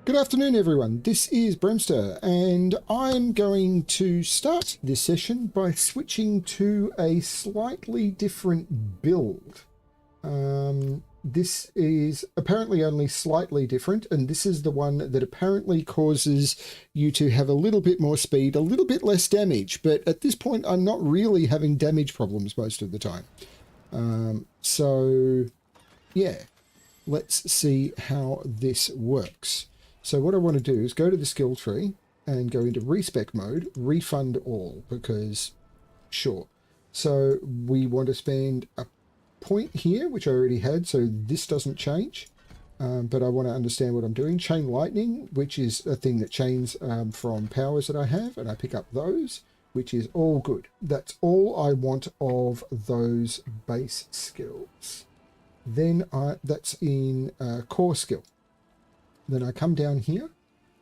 Good afternoon, everyone. This is Bremster, and I'm going to start this session by switching to a slightly different build. This is apparently only slightly different, and this is the one that apparently causes you to have a little bit more speed, a little bit less damage, but at this point I'm not really having damage problems most of the time. So yeah, let's see how this works. So what I want to do is go to the skill tree and go into respec mode, refund all, because sure. So we want to spend a point here, which I already had, so this doesn't change. But I want to understand what I'm doing. Chain lightning, which is a thing that chains from powers that I have, and I pick up those, which is all good. That's all I want of those base skills. Then that's in core skill. Then I come down here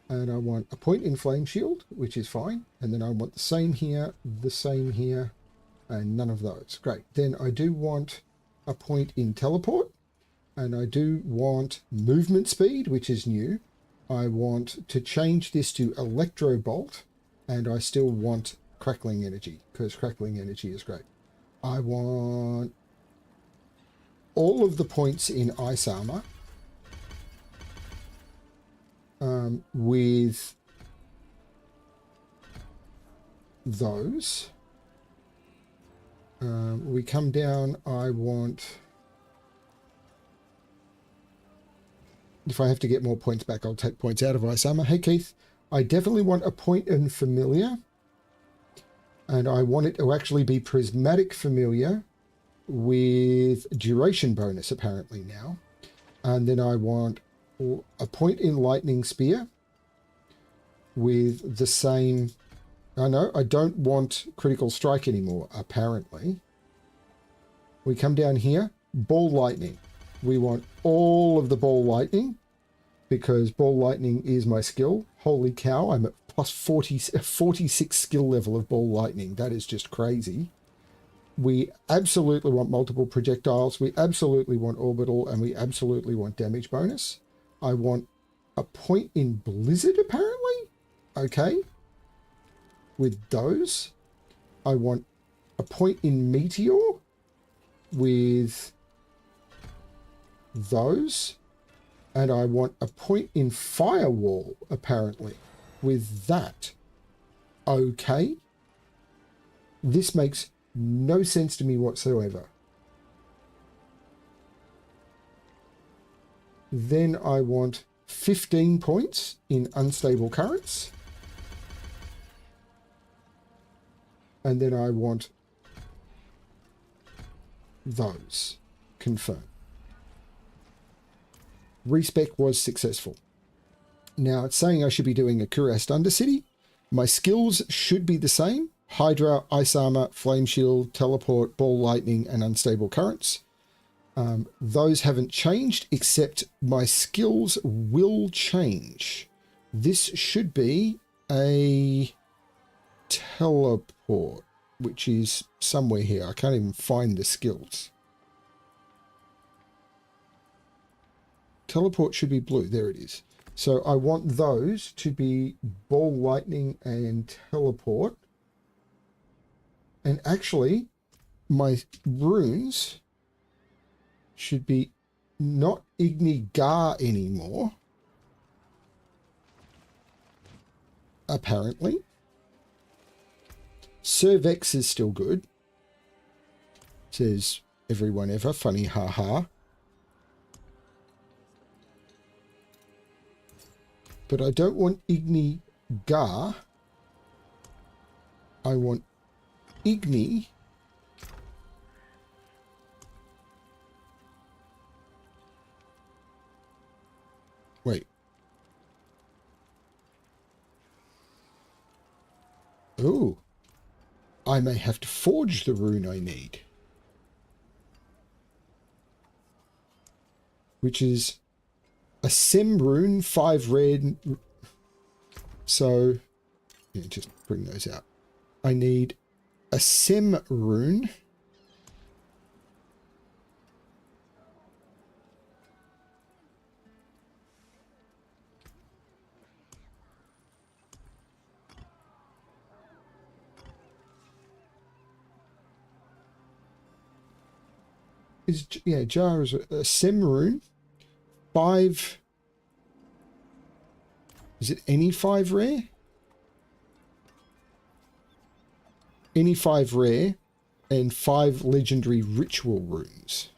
and I want a point in flame shield, which is fine. And then I want the same here, and none of those. Great. Then I do want a point in teleport, and I do want movement speed, which is new. I want to change this to electro bolt, and I still want crackling energy, because crackling energy is great. I want all of the points in ice armor, with those. We come down, I want, if I have to get more points back, I'll take points out of ice armor. Hey Keith, I definitely want a point in familiar, and I want it to actually be prismatic familiar with duration bonus apparently now. And then I want a point in lightning spear with the same. I know I don't want critical strike anymore, apparently. We come down here, ball lightning. We want all of the ball lightning because ball lightning is my skill. Holy cow, I'm at plus 46 skill level of ball lightning. That is just crazy. We absolutely want multiple projectiles. We absolutely want orbital, and we absolutely want damage bonus. I want a point in blizzard, apparently. Okay. With those. I want a point in meteor with those. And I want a point in firewall, apparently, with that. Okay. This makes no sense to me whatsoever. Then I want 15 points in unstable currents. And then I want those. Confirm. Respec was successful. Now it's saying I should be doing a Kurast Undercity. My skills should be the same. Hydra, ice armor, flame shield, teleport, ball lightning, and unstable currents. Those haven't changed, except my skills will change. This should be a teleport, which is somewhere here. I can't even find the skills. Teleport should be blue. There it is. So I want those to be ball lightning and teleport. And actually, my runes should be not Igni Gar anymore. Apparently. Cervex is still good. Says everyone ever. Funny haha. But I don't want Igni Gar. I want Igni. Wait. Oh. I may have to forge the rune I need. Which is a Sem rune, 5 red. So, yeah, just bring those out. I need a Sem rune. is, yeah, jar is a sem rune. 5. Is it any 5 rare? Any 5 rare and 5 legendary ritual runes.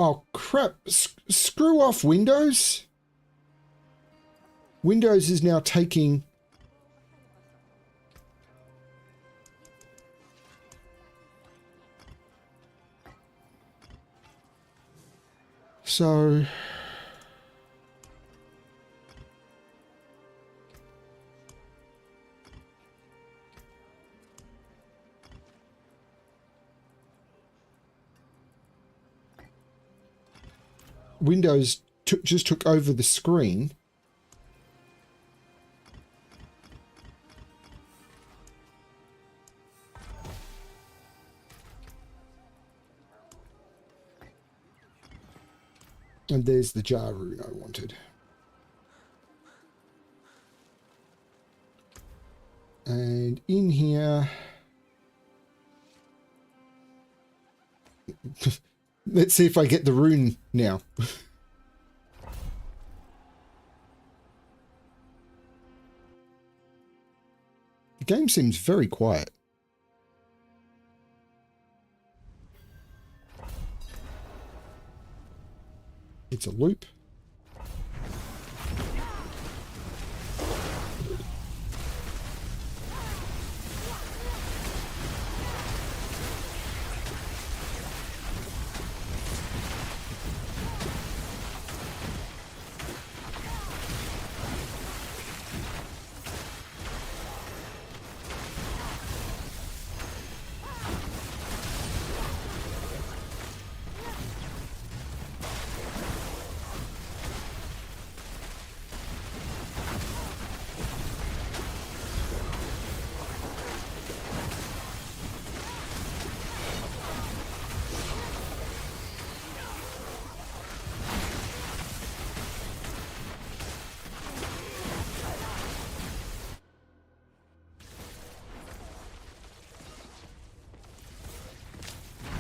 Oh crap, screw off Windows. Windows is now taking... So... Windows just took over the screen. And there's the jar rune I wanted. And in here... Let's see if I get the rune now. The game seems very quiet. It's a loop.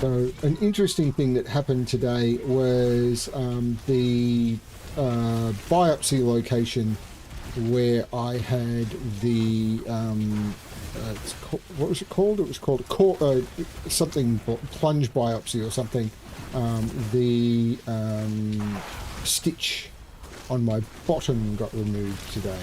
So an interesting thing that happened today was the biopsy location where I had the what was it called? It was called something plunge biopsy or something. The stitch on my bottom got removed today.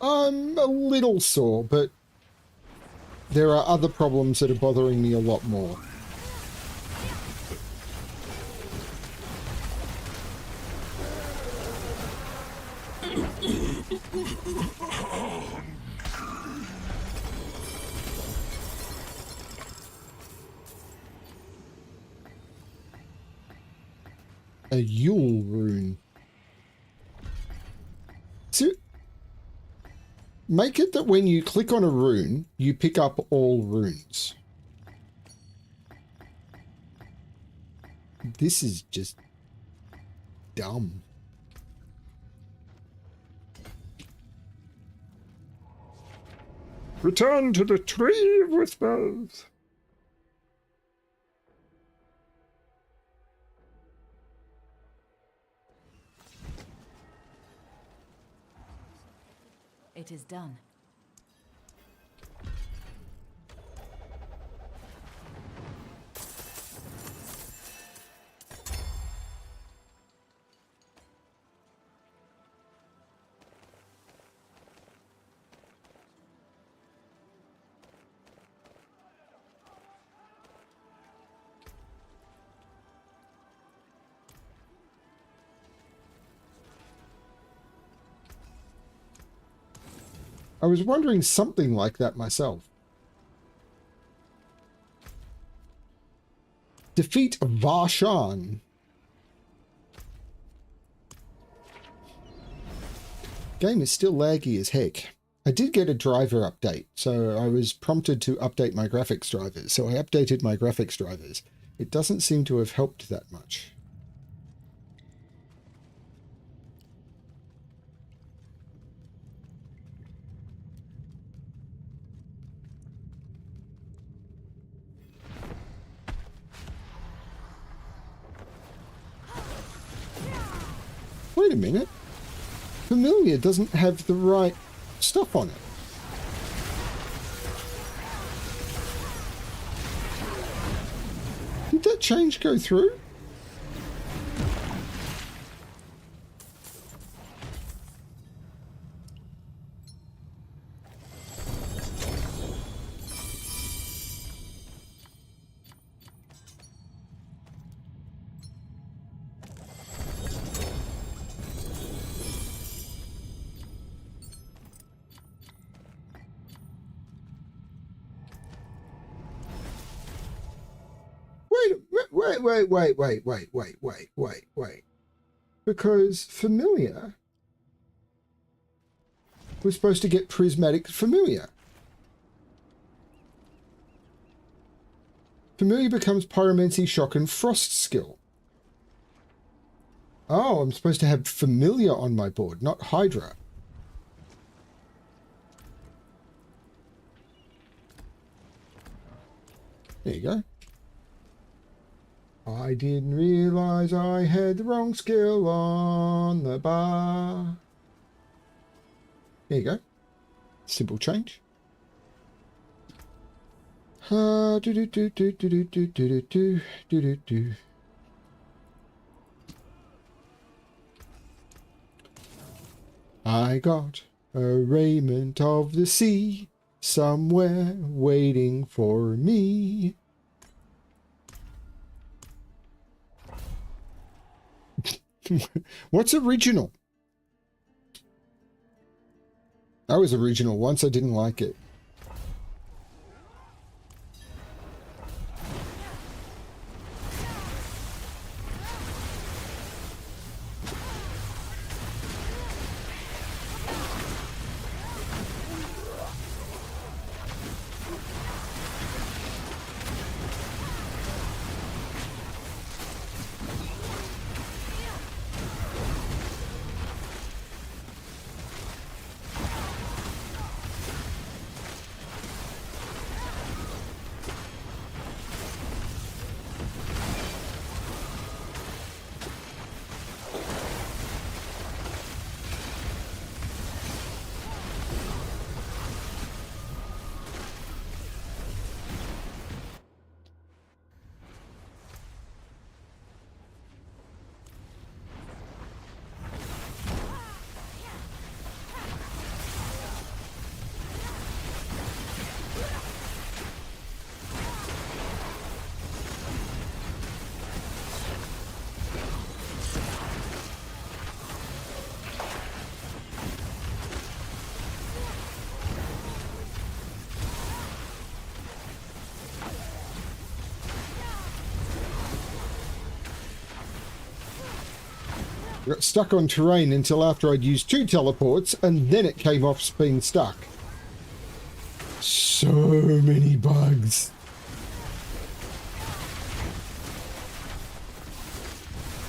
I'm a little sore, but there are other problems that are bothering me a lot more. A Yule rune. So, make it that when you click on a rune, you pick up all runes. This is just dumb. Return to the tree of whispers. It is done. I was wondering something like that myself. Defeat Varshan. Game is still laggy as heck. I did get a driver update, so I was prompted to update my graphics drivers. So I updated my graphics drivers. It doesn't seem to have helped that much. Wait a minute. Familiar doesn't have the right stuff on it. Did that change go through? Wait. Because Familiar was supposed to get Prismatic Familiar. Familiar becomes Pyromancy, Shock, and Frost skill. Oh, I'm supposed to have Familiar on my board, not Hydra. There you go. I didn't realize I had the wrong skill on the bar. There you go. Simple change. I got a raiment of the sea somewhere waiting for me. What's original? I was original once. I didn't like it. I got stuck on terrain until after I'd used 2 teleports, and then it came off being stuck. So many bugs.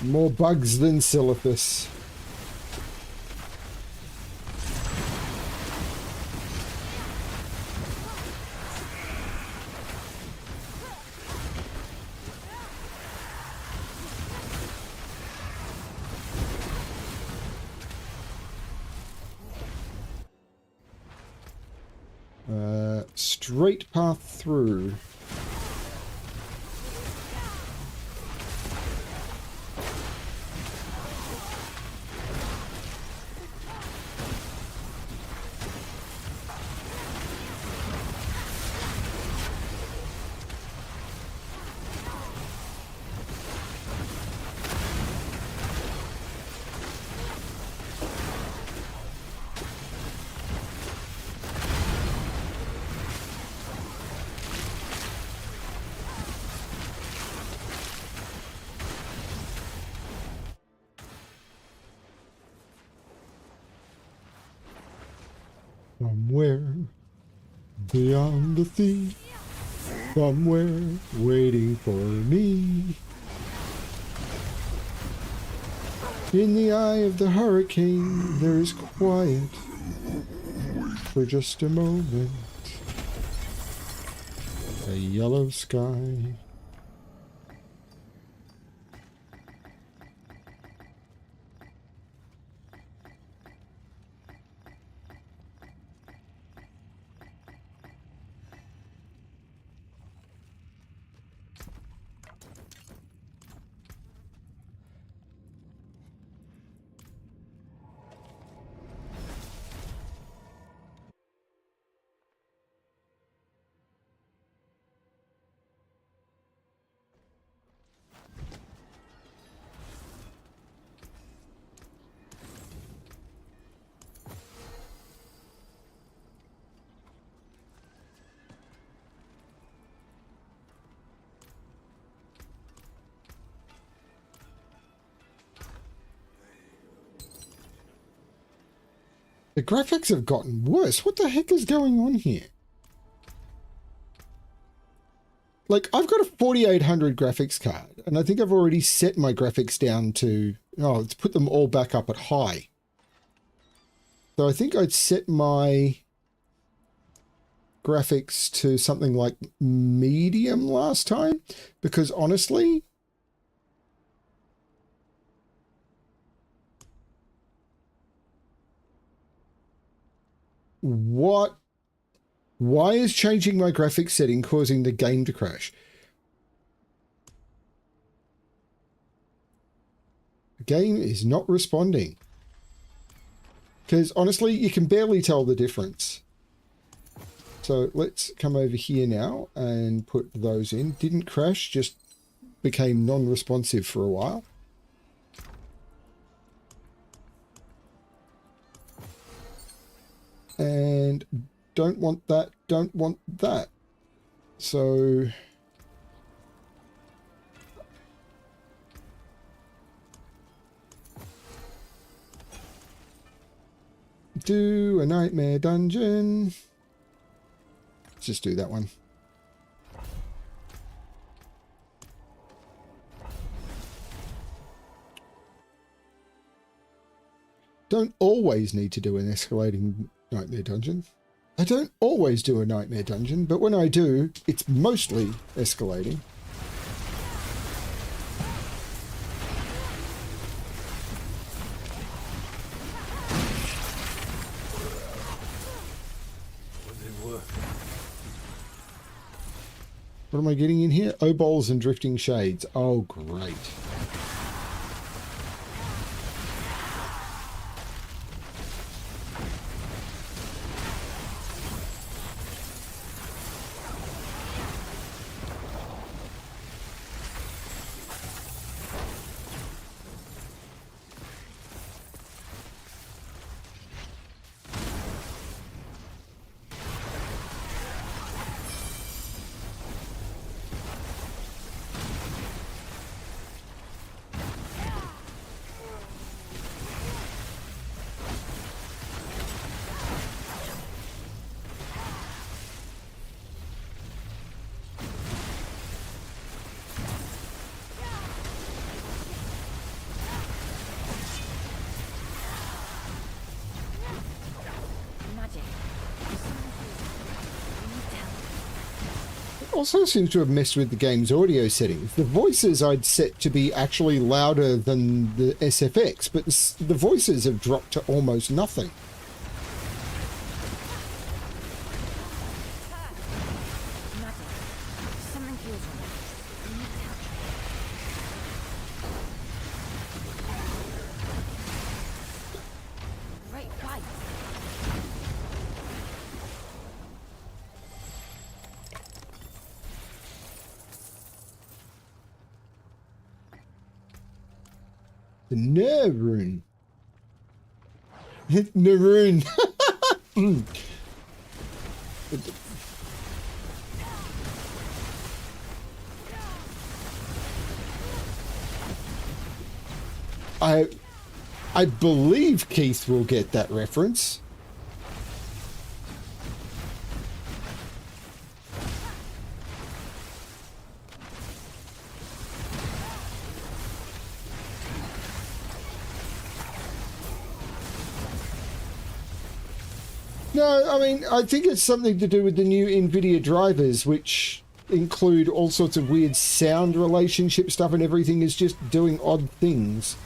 More bugs than Silithus. Straight path through. Somewhere beyond the sea, somewhere waiting for me. In the eye of the hurricane, there is quiet for just a moment. A yellow sky. The graphics have gotten worse. What the heck is going on here? Like, I've got a 4800 graphics card, and I think I've already set my graphics down to... Oh, let's put them all back up at high. So I think I'd set my graphics to something like medium last time, because honestly... What? Why is changing my graphics setting causing the game to crash? The game is not responding. Because honestly, you can barely tell the difference. So let's come over here now and put those in. Didn't crash, just became non-responsive for a while. And don't want that, don't want that. So do a nightmare dungeon. Let's just do that one. Don't always need to do an escalating nightmare dungeon. I don't always do a nightmare dungeon, but when I do, it's mostly escalating. What am I getting in here? Obols and drifting shades. Oh, great. also seems to have messed with the game's audio settings. The voices I'd set to be actually louder than the SFX, but the voices have dropped to almost nothing. The Nerun. Nerun. I believe Keith will get that reference. No, I mean, I think it's something to do with the new NVIDIA drivers, which include all sorts of weird sound relationship stuff, and everything is just doing odd things.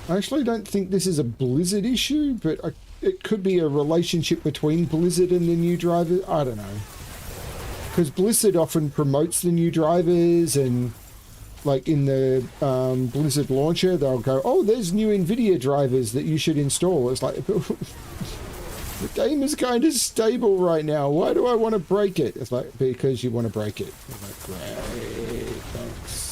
I actually don't think this is a Blizzard issue, but it could be a relationship between Blizzard and the new drivers. I don't know. Because Blizzard often promotes the new drivers, and like in the Blizzard launcher, they'll go, oh, there's new NVIDIA drivers that you should install. It's like, the game is kind of stable right now. Why do I want to break it? It's like, because you want to break it. I'm like, great, thanks.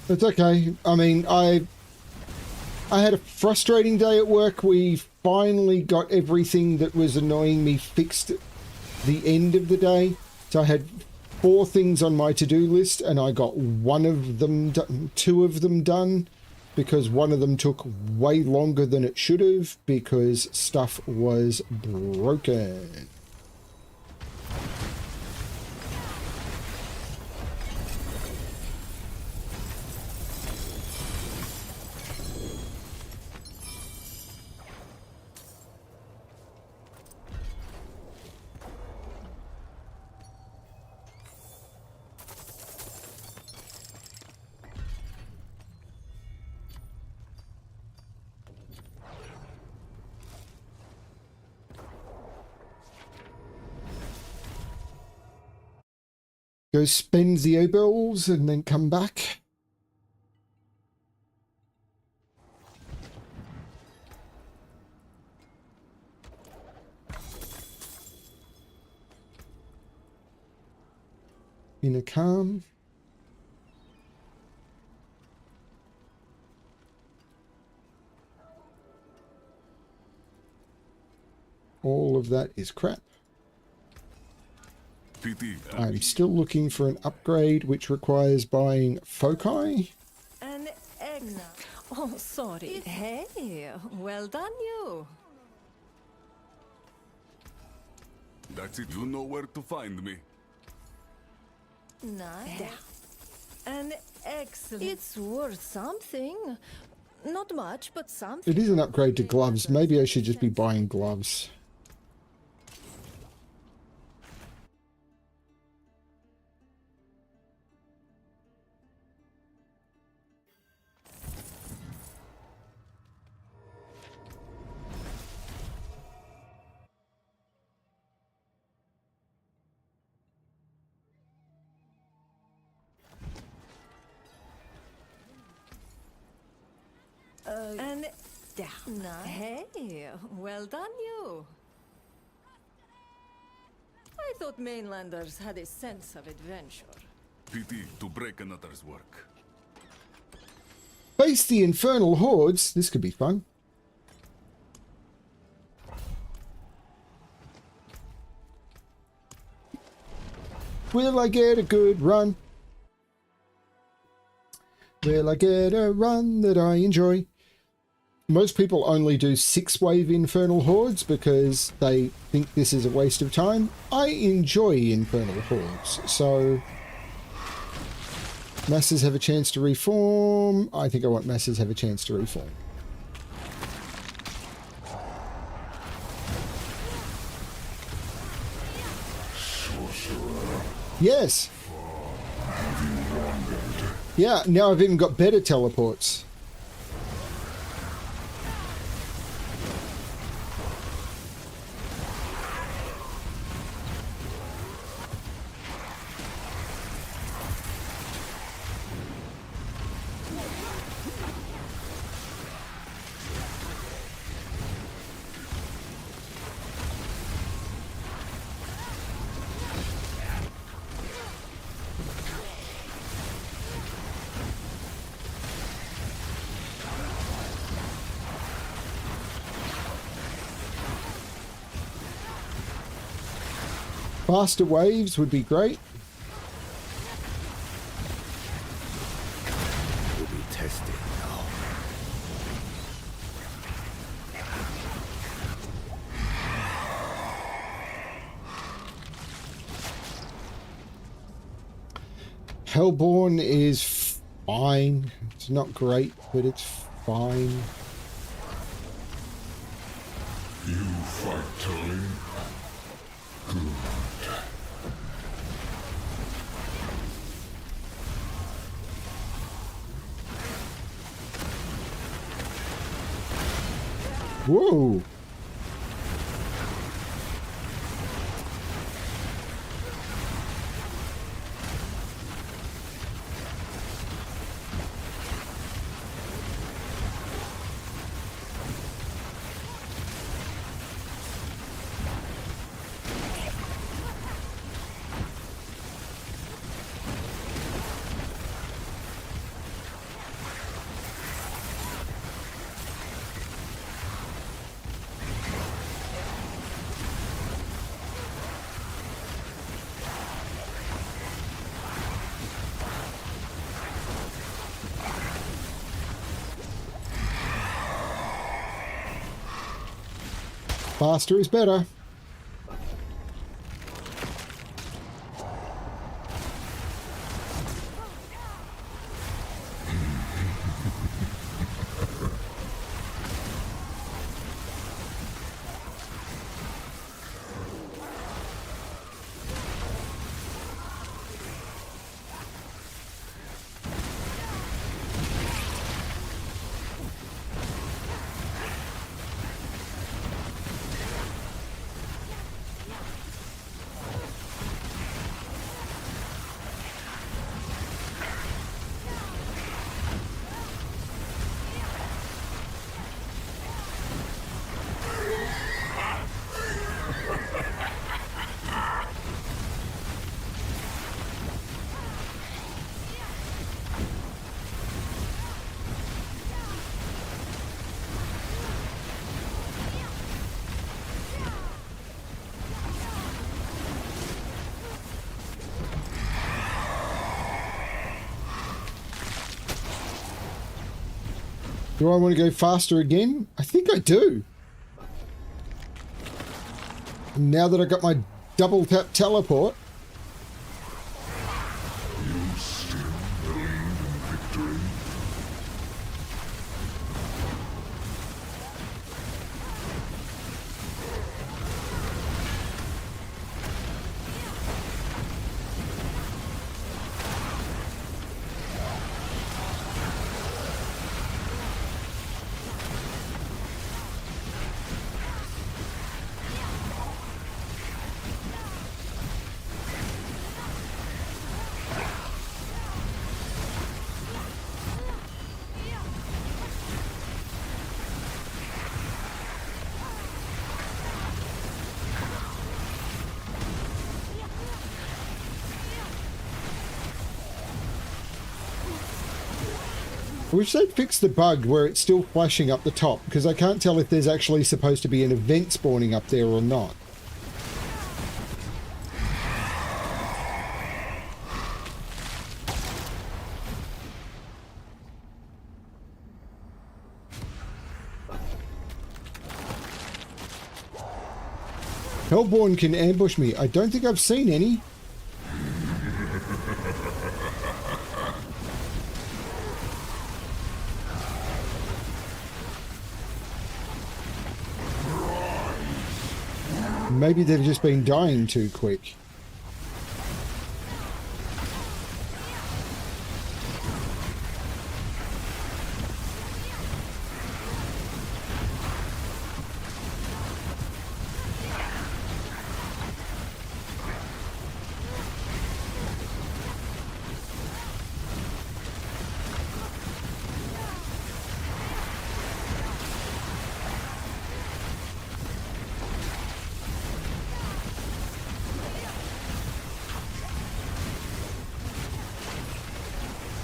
It's okay. I mean, I had a frustrating day at work. We finally got everything that was annoying me fixed at the end of the day. So I had 4 things on my to-do list, and I got one of them done, 2 of them done, because one of them took way longer than it should have because stuff was broken. Go spend the obels and then come back. In a calm. All of that is crap. I'm still looking for an upgrade which requires buying foci. An egg. Oh, sorry. Hey, well done, you. That's it. You know where to find me. Nice. An excellent. It's worth something. Not much, but something. It is an upgrade to gloves. Maybe I should just be buying gloves. And hey, well done you. I thought mainlanders had a sense of adventure. Pity to break another's work. Face the infernal hordes. This could be fun. Will I get a good run? Will I get a run that I enjoy? Most people only do 6-wave infernal hordes because they think this is a waste of time. I enjoy infernal hordes, so masses have a chance to reform. I think I want masses have a chance to reform. Sorcerer. Yes. Have you wandered? Yeah, now I've even got better teleports. Faster waves would be great. Will be tested now. Hellborn is fine. It's not great, but it's fine. You fight Tully? Good. Whoa! Faster is better. Do I want to go faster again? I think I do. Now that I got my double tap teleport. You still believe in victory? I wish they'd fix the bug where it's still flashing up the top, because I can't tell if there's actually supposed to be an event spawning up there or not. Hellborn can ambush me. I don't think I've seen any. Maybe they've just been dying too quick.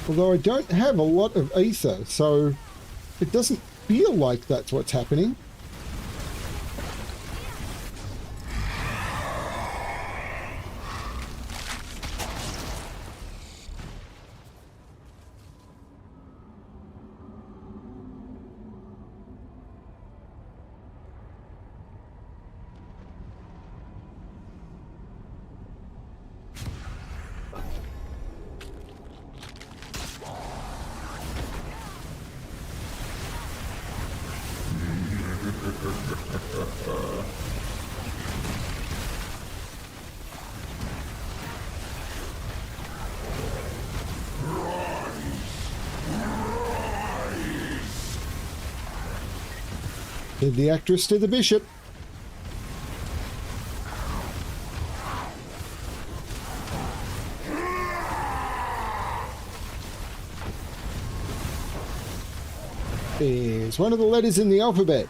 Although I don't have a lot of ether, so it doesn't feel like that's what's happening. Give the actress to the bishop. There's one of the letters in the alphabet.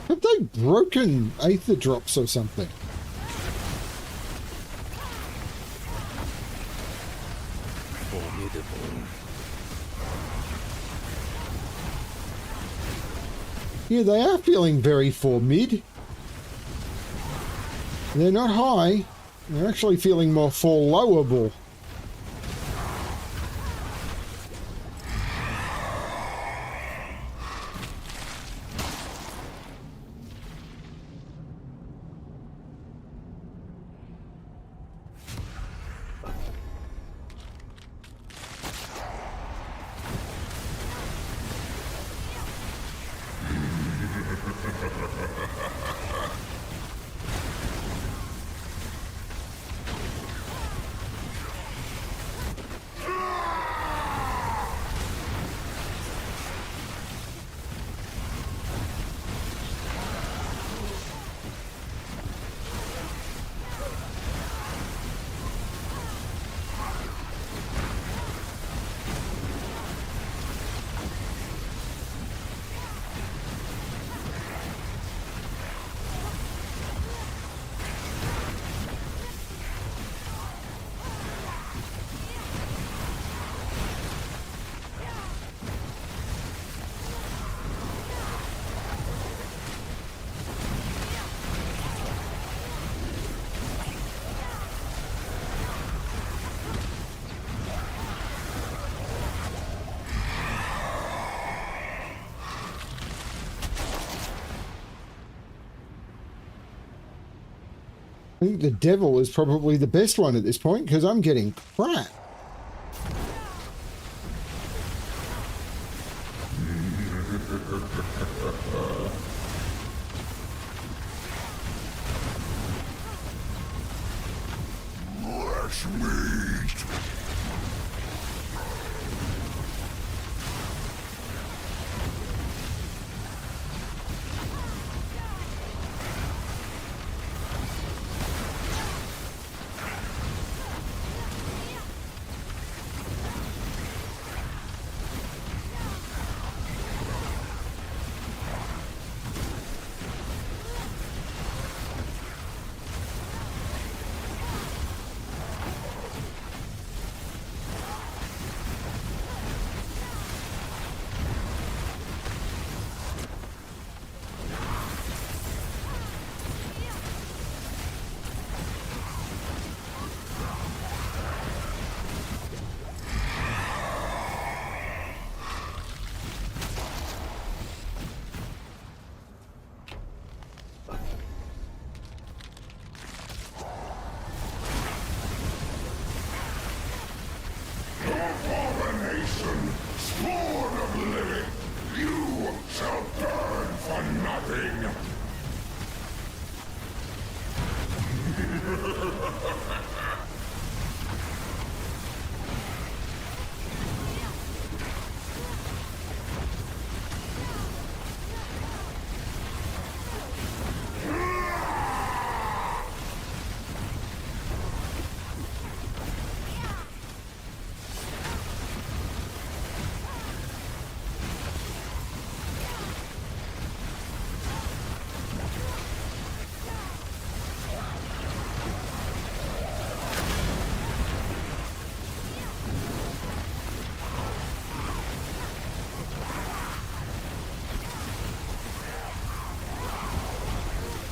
Have they broken aether drops or something? Formidable. Yeah, they are feeling very formid. They're not high. They're actually feeling more followable. I think the devil is probably the best one at this point because I'm getting crap. Fresh meat! Abomination! Spawn of living! You shall burn for nothing!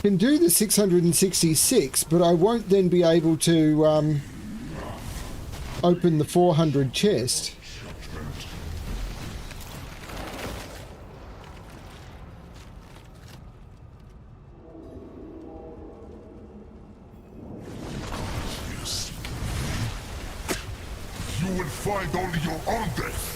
Can do the 666, but I won't then be able to open the 400 chest. You will find only your own death!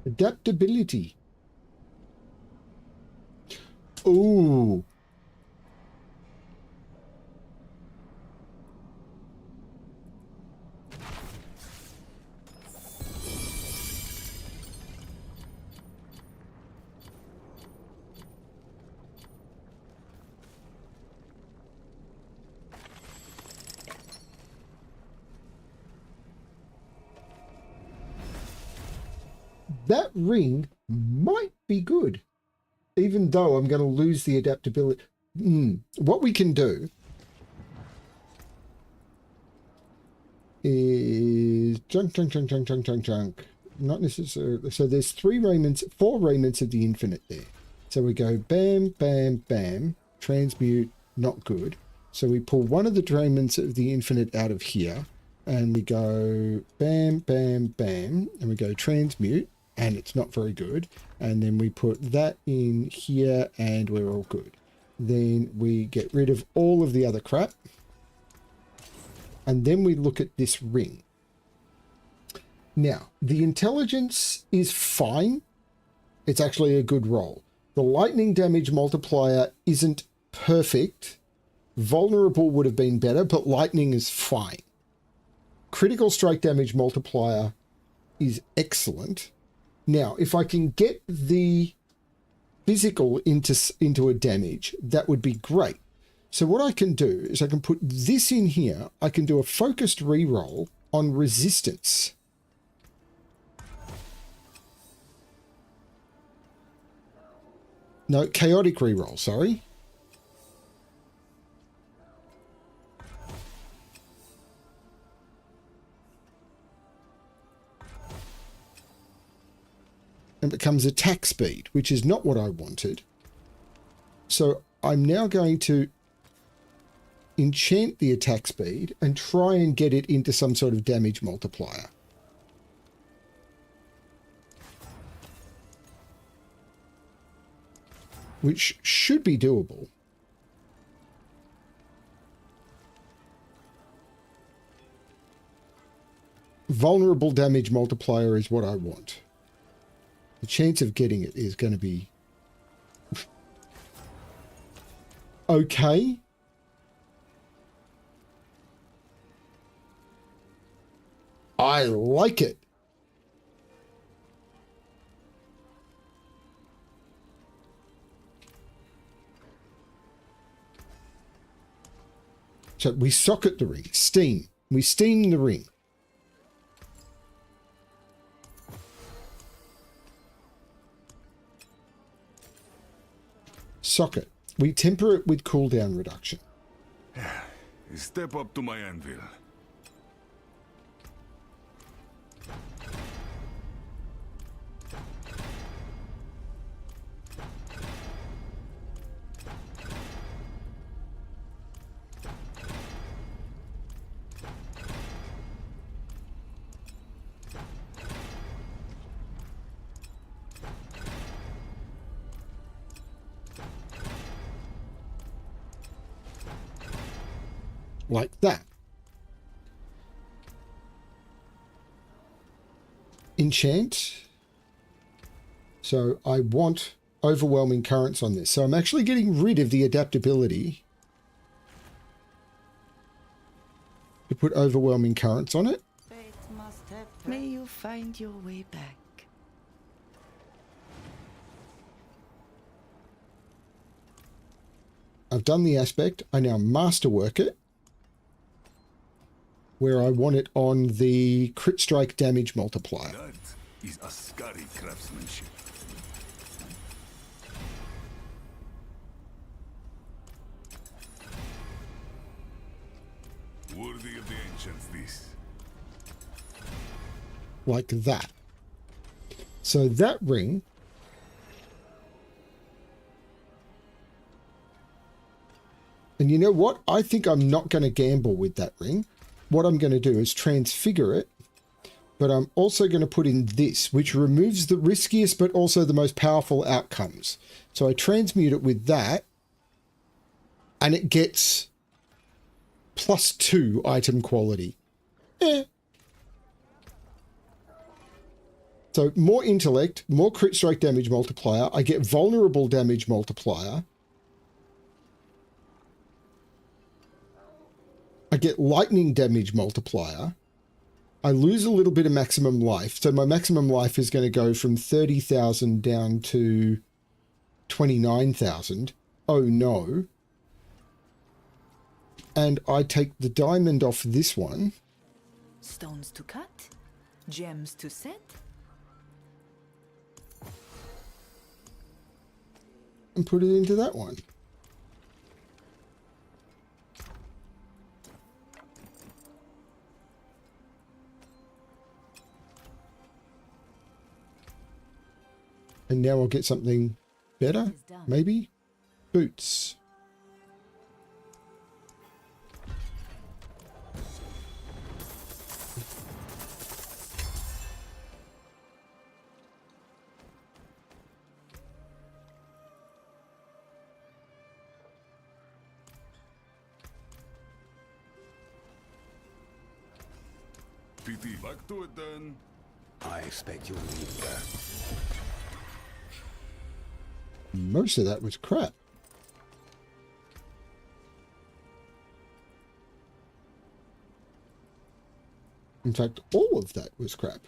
Adaptability. Ooh. That ring might be good, even though I'm going to lose the adaptability. What we can do is junk. Not necessarily. So there's four raiments of the infinite there. So we go bam, bam, bam, transmute, not good. So we pull one of the raiments of the infinite out of here, and we go bam, bam, bam, and we go transmute, and it's not very good. And then we put that in here, and we're all good. Then we get rid of all of the other crap. And then we look at this ring. Now, the intelligence is fine. It's actually a good roll. The lightning damage multiplier isn't perfect. Vulnerable would have been better, but lightning is fine. Critical strike damage multiplier is excellent. Now, if I can get the physical into a damage, that would be great. So what I can do is I can put this in here. I can do a focused reroll on resistance. No, chaotic reroll, sorry. And becomes attack speed, which is not what I wanted. So I'm now going to enchant the attack speed and try and get it into some sort of damage multiplier. Which should be doable. Vulnerable damage multiplier is what I want. The chance of getting it is going to be okay. I like it. So we socket the ring. Steam. We steam the ring. Socket. We temper it with cooldown reduction. Step up to my anvil. Like that. Enchant. So I want overwhelming currents on this. So I'm actually getting rid of the adaptability to put overwhelming currents on it. May you find your way back. I've done the aspect. I now masterwork it where I want it on the crit strike damage multiplier. That is a scary craftsmanship. Worthy of the ancients, this. Like that. So that ring and you know what? I think I'm not going to gamble with that ring. What I'm going to do is transfigure it, but I'm also going to put in this, which removes the riskiest but also the most powerful outcomes. So I transmute it with that, and it gets +2 item quality. So more intellect, more crit strike damage multiplier. I get vulnerable damage multiplier. I get lightning damage multiplier. I lose a little bit of maximum life. So my maximum life is going to go from 30,000 down to 29,000. Oh no. And I take the diamond off this one. Stones to cut, gems to set. And put it into that one. And now I'll get something better, maybe? Boots. PT, back to it then. I expect you'll need that. Most of that was crap. In fact, all of that was crap.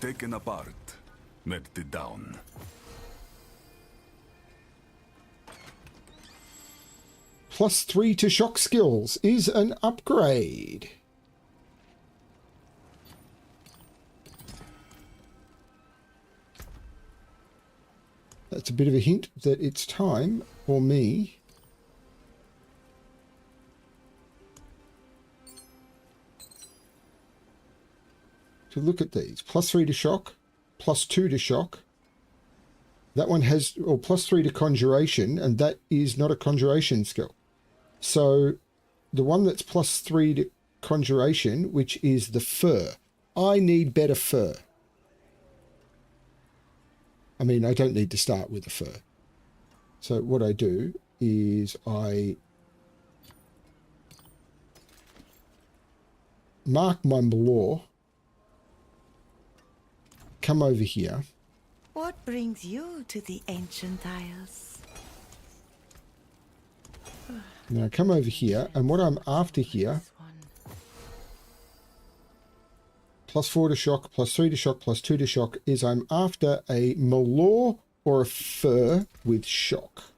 Taken apart, melted down. +3 to shock skills is an upgrade. That's a bit of a hint that it's time for me to look at these. +3 to shock, +2 to shock. That one has +3 to conjuration, and that is not a conjuration skill. So the one that's +3 to conjuration, which is the fur, I need better fur. I mean, I don't need to start with the fur. So what I do is I mark my Malor, come over here. What brings you to the ancient isles? Now I come over here, and what I'm after here, +4 to shock, +3 to shock, +2 to shock, is I'm after a Malor or a fur with shock.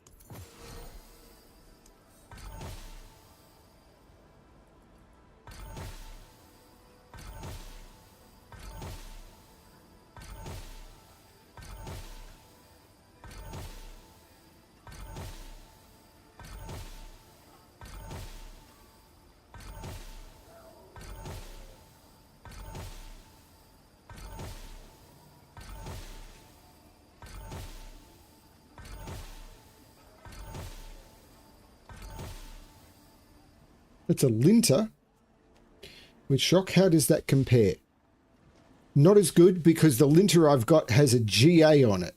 It's a linter with shock. How does that compare? Not as good, because the linter I've got has a GA on it.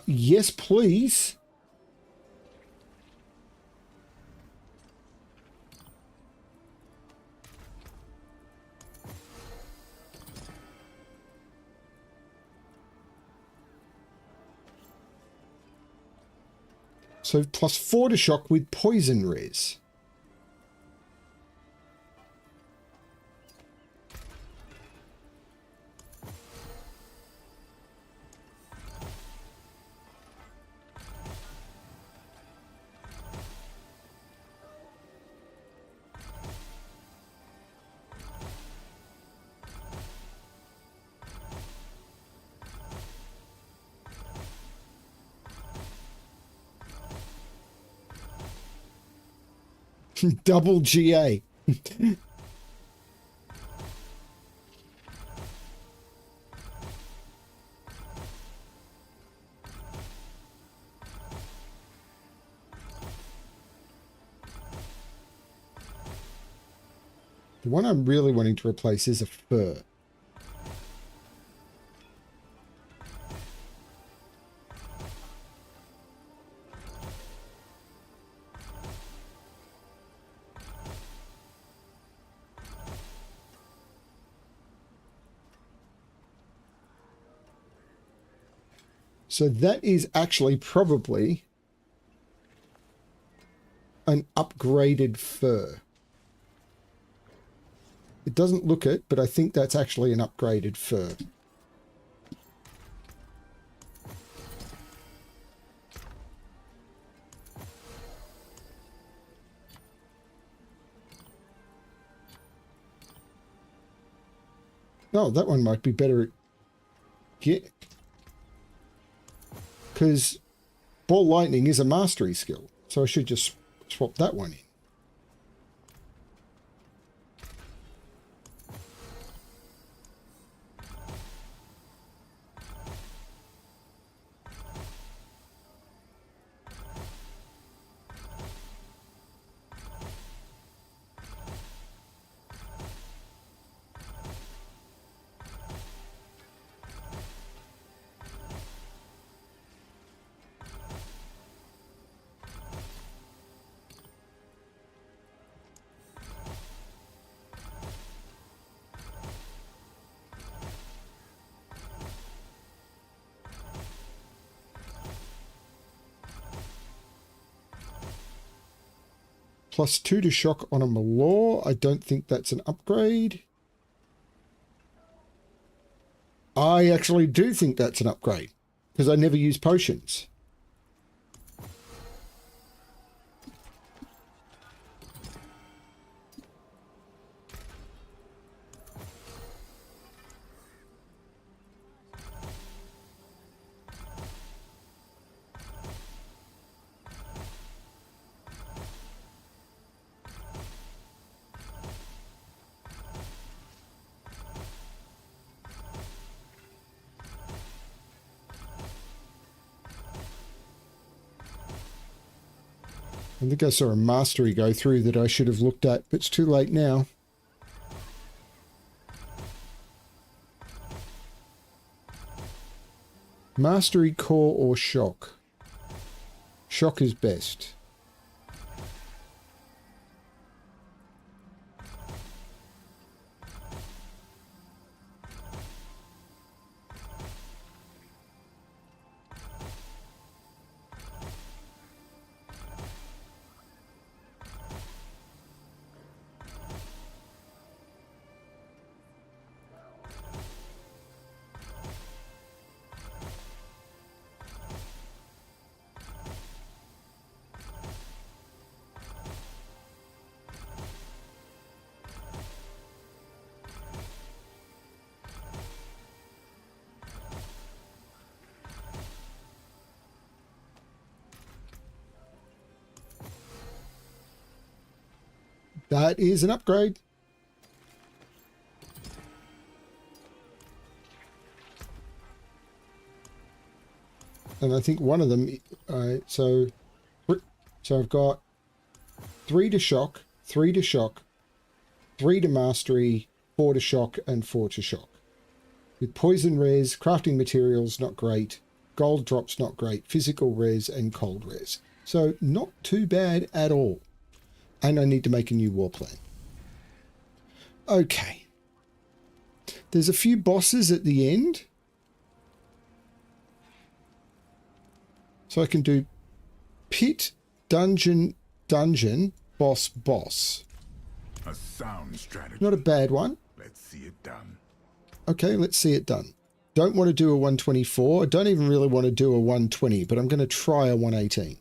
Yes, please. So +4 to shock with poison res. Double GA. The one I'm really wanting to replace is a fur. So that is actually probably an upgraded fur. It doesn't look it, but I think that's actually an upgraded fur. Oh, that one might be better. Yeah. Because ball lightning is a mastery skill, so I should just swap that one in. +2 to shock on a Malor. I don't think that's an upgrade. I actually do think that's an upgrade, because I never use potions. I think I saw a mastery go through that I should have looked at, but it's too late now. Mastery, core, or shock? Shock is best. That is an upgrade. And I think one of them, so I've got 3 to shock, 3 to shock, 3 to mastery, 4 to shock, and 4 to shock. With poison res, crafting materials, not great. Gold drops, not great. Physical res and cold res. So not too bad at all. And I need to make a new war plan. Okay. There's a few bosses at the end. So I can do pit, dungeon, boss. A sound strategy. Not a bad one. Let's see it done. Okay, let's see it done. Don't want to do a 124. I don't even really want to do a 120, but I'm going to try a 118.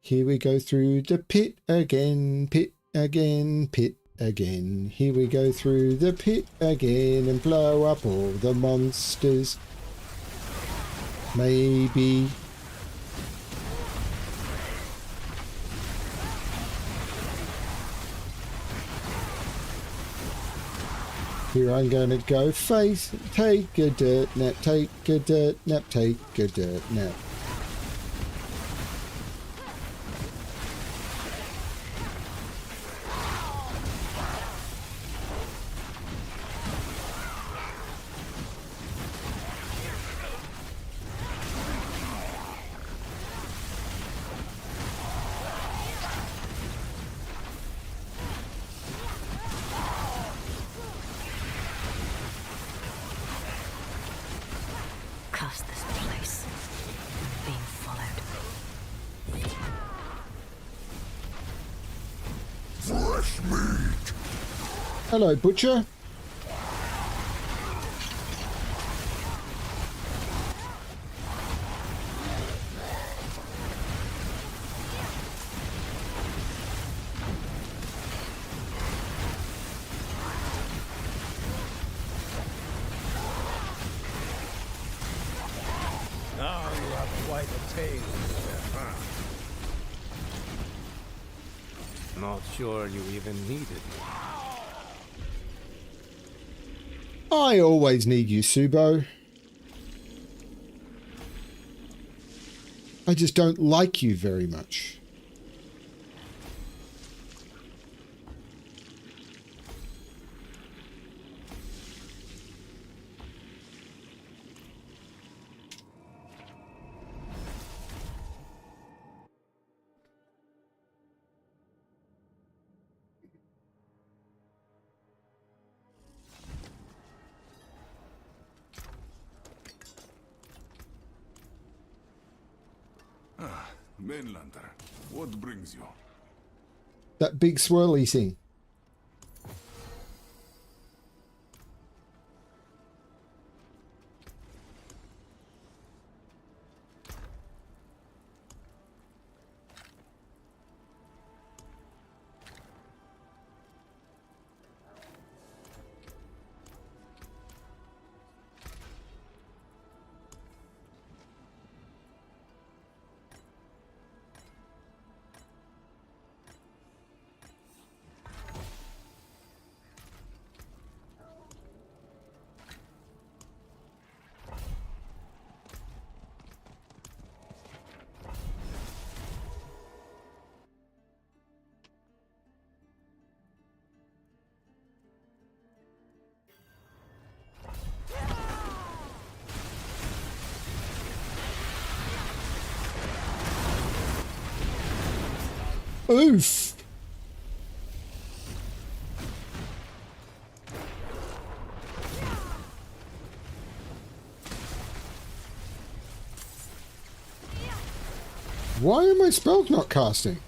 Here we go through the pit again, pit again, pit again. Here we go through the pit again and blow up all the monsters. Maybe. Here I'm going to go face, take a dirt nap, take a dirt nap, take a dirt nap. Curse this place. Being followed. Fresh meat. Hello, butcher. Now you have quite a tale. Not sure you even needed me. I always need you, Subo. I just don't like you very much. Mainlander, what brings you? That big swirly thing. Oof. Why are my spells not casting?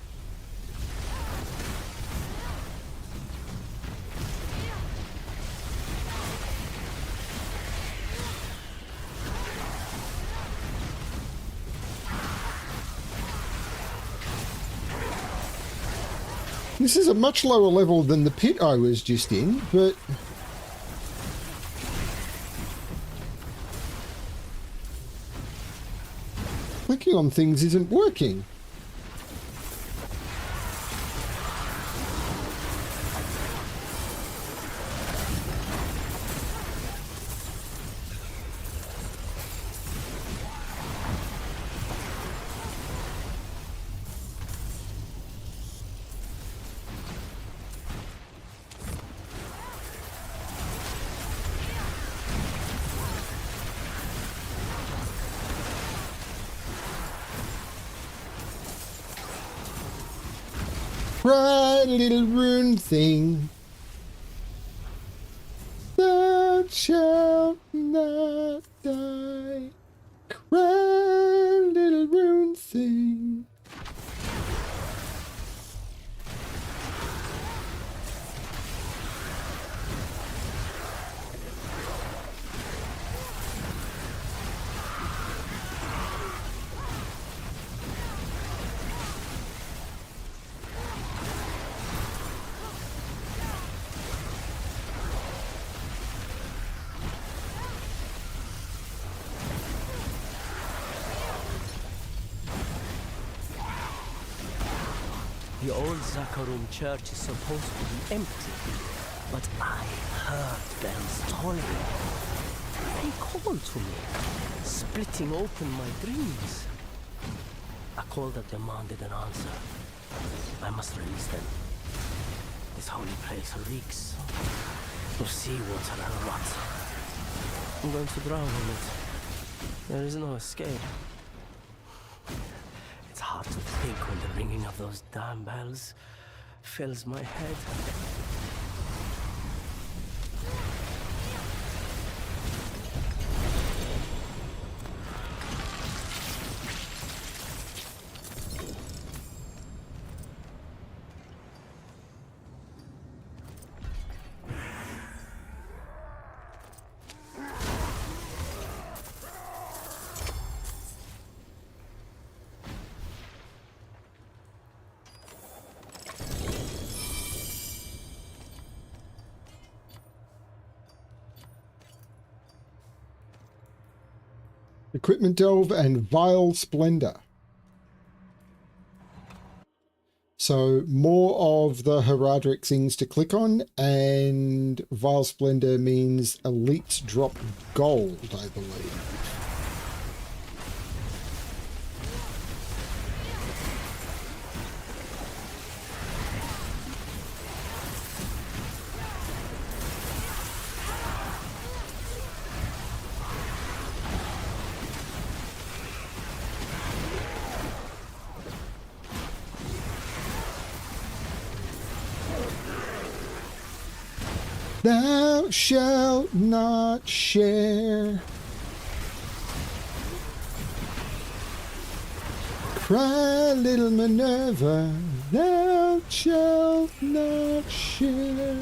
This is a much lower level than the pit I was just in, but... clicking on things isn't working. Cry, little rune thing, thou shalt not die. Cry, little rune thing. The old Zakharum church is supposed to be empty, but I heard bells tolling. They called to me, splitting open my dreams. A call that demanded an answer. I must release them. This holy place reeks of seawater and rot. I'm going to drown in it. There is no escape. It's hard to think when the ringing of those damn bells fills my head. Equipment Delve and Vile Splendor. So more of the Heradric things to click on, and Vile Splendor means elites drop gold, I believe. Thou shalt not share. Cry, little Minerva, thou shalt not share.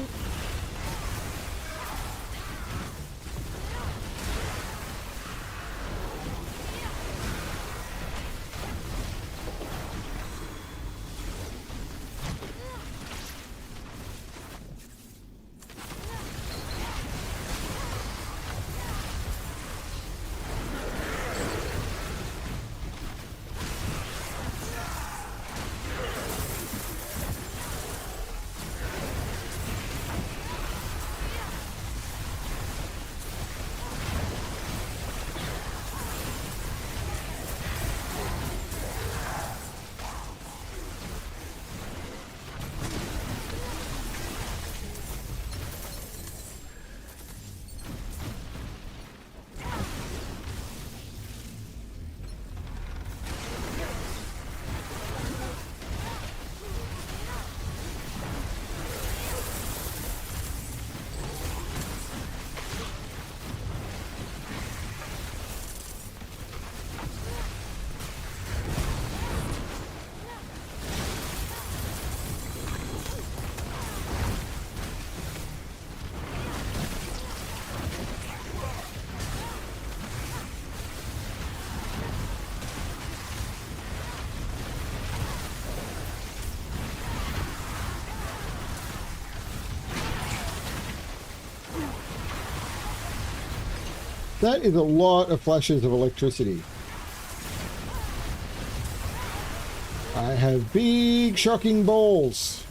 That is a lot of flashes of electricity. I have big shocking balls.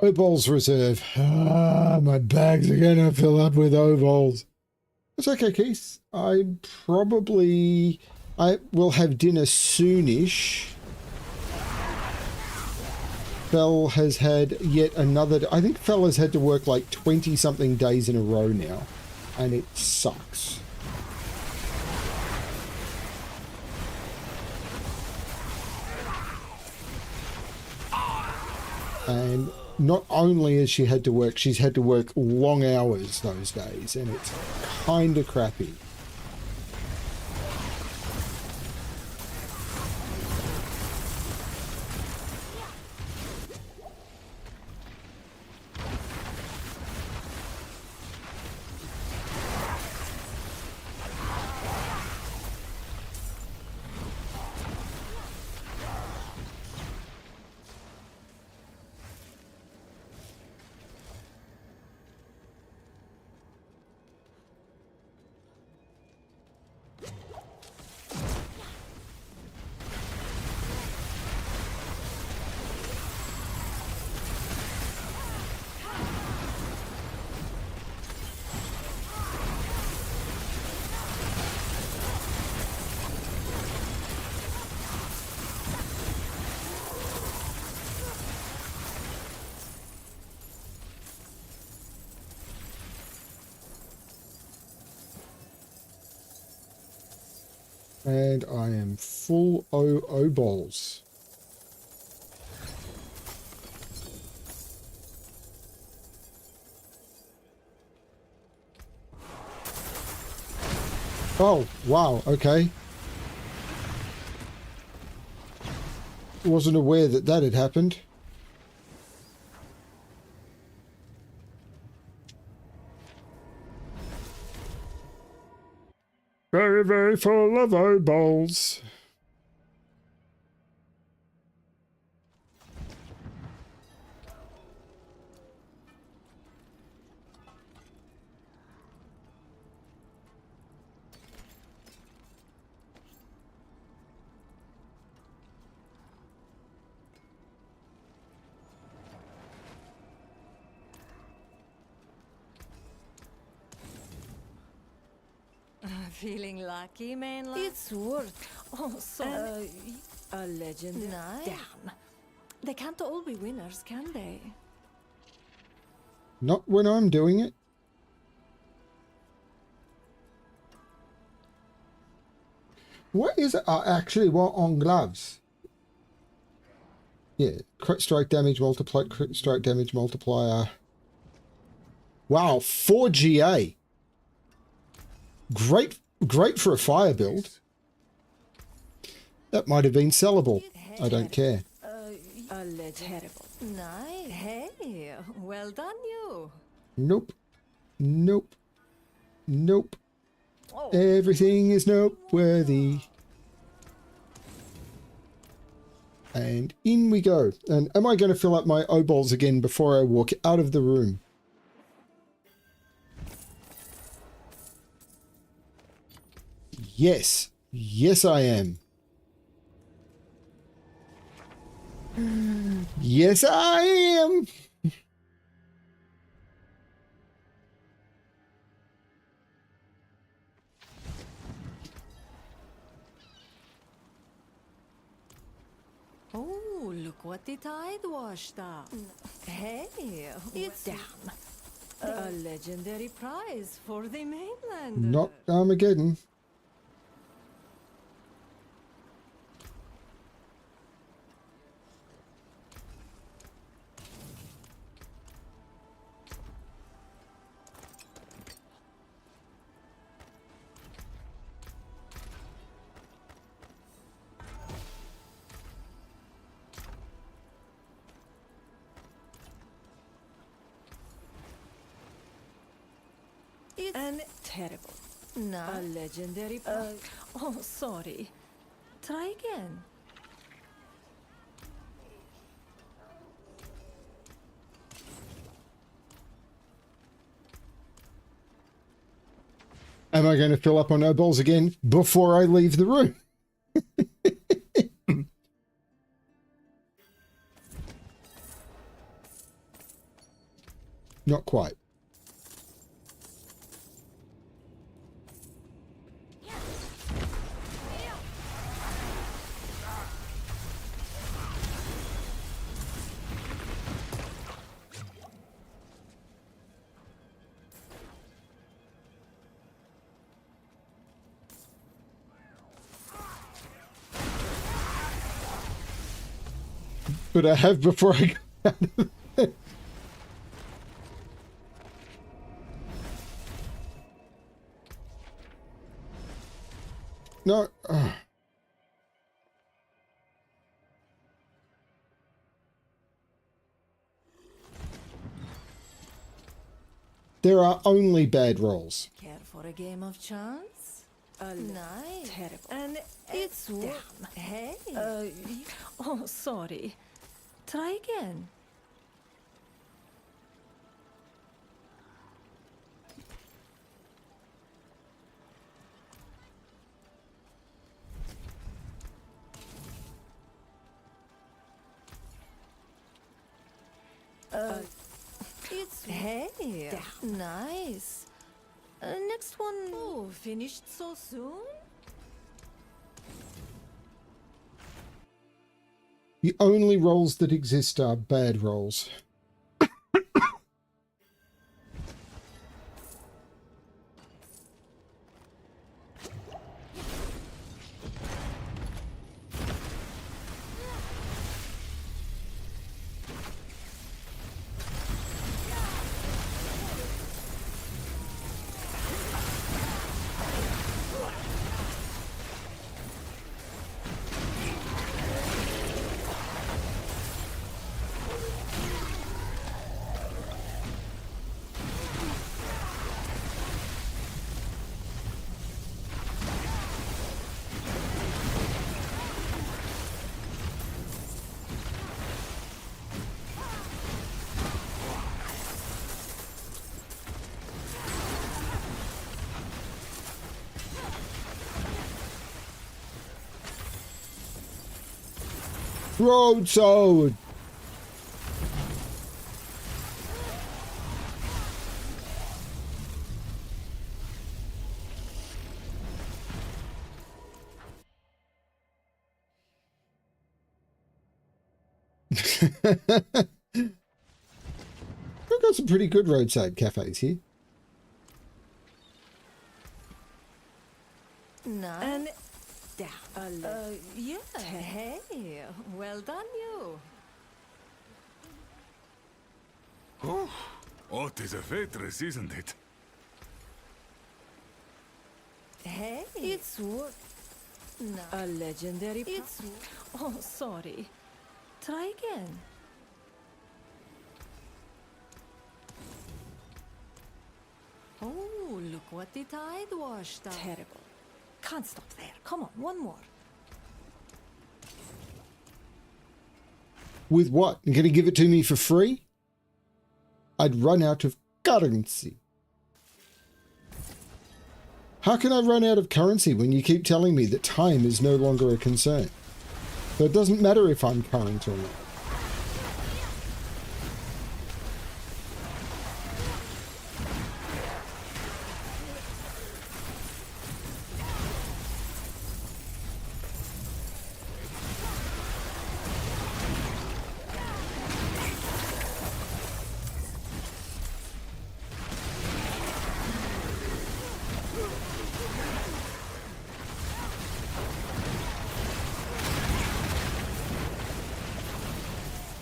Obols reserve. My bags are gonna fill up with obols. It's okay, Keith. I will have dinner soonish. Fel has had yet another. I think Fel has had to work like 20 something days in a row now, and it sucks. And not only has she had to work, she's had to work long hours those days, and it's kind of crappy. And I am full O balls. Oh, wow, okay. Wasn't aware that that had happened. very, very full of obols. Feeling lucky, mainland? It's worth. Oh, so. A legend. Nice. Damn. They can't all be winners, can they? Not when I'm doing it. What is it? Actually, what on gloves? Yeah, crit strike damage multiplied, crit strike damage multiplier. Wow, 4 GA. Great for a fire build. That might have been sellable. I don't care. Terrible. Nice. Hey, well done, you. Nope. Nope. Nope. Everything is noteworthy. And in we go. And am I going to fill up my O-balls again before I walk out of the room? Yes. Yes, I am. Yes, I am. Oh, look what the tide washed up. Hey, it's down. A legendary prize for the mainland. Not Armageddon. And terrible. No. A legendary. Oh, sorry. Try again. Am I going to fill up on O-balls again before I leave the room? Not quite. But I have before I go out of it. No. There are only bad rolls. Care for a game of chance? Nice. Terrible. And it's down. Hey. Oh, sorry. Try again. It's hey. Down. Nice. Next one. Oh, finished so soon? The only rolls that exist are bad rolls. Broadsword! We've got some pretty good roadside cafes here. No. And yeah. Hey, well done, you. Oh, it is a waitress, isn't it? Hey, it's worth. No. A legendary. It's. Oh, sorry. Try again. Oh, look what the tide washed out. Terrible. Can't stop there. Come on, one more. With what? You're going to give it to me for free? I'd run out of currency. How can I run out of currency when you keep telling me that time is no longer a concern? So it doesn't matter if I'm current or not.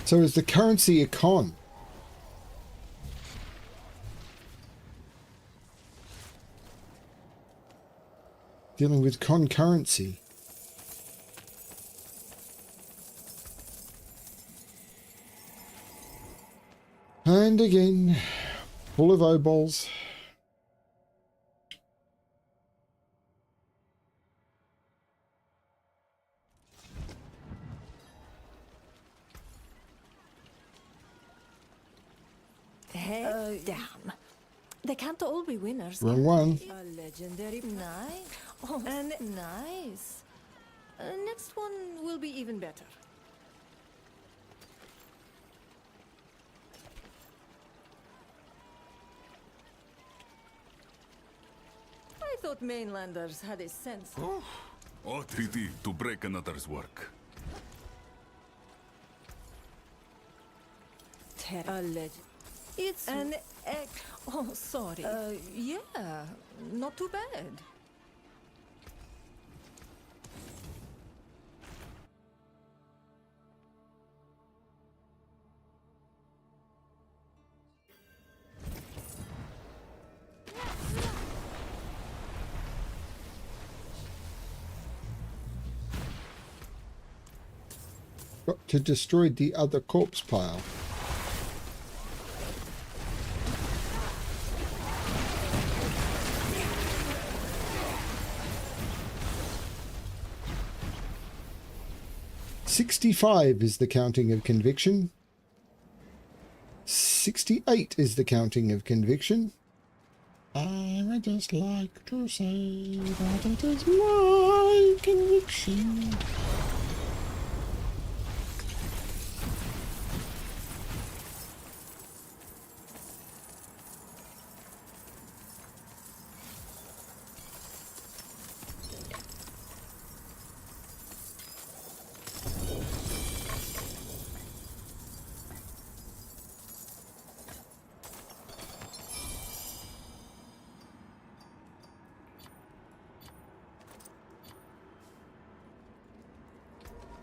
So is the currency a con? Dealing with concurrency. And again, full of obols. Hey, damn. They can't all be winners. Wrong one. A legendary. Nice. Oh, and nice. Next one will be even better. I thought mainlanders had a sense. Oh, pity to break another's work. A legend. It's an egg. Oh, sorry. Yeah, not too bad. Got to destroy the other corpse pile. "65 is the counting of conviction. 68 is the counting of conviction. I would just like to say that it is my conviction."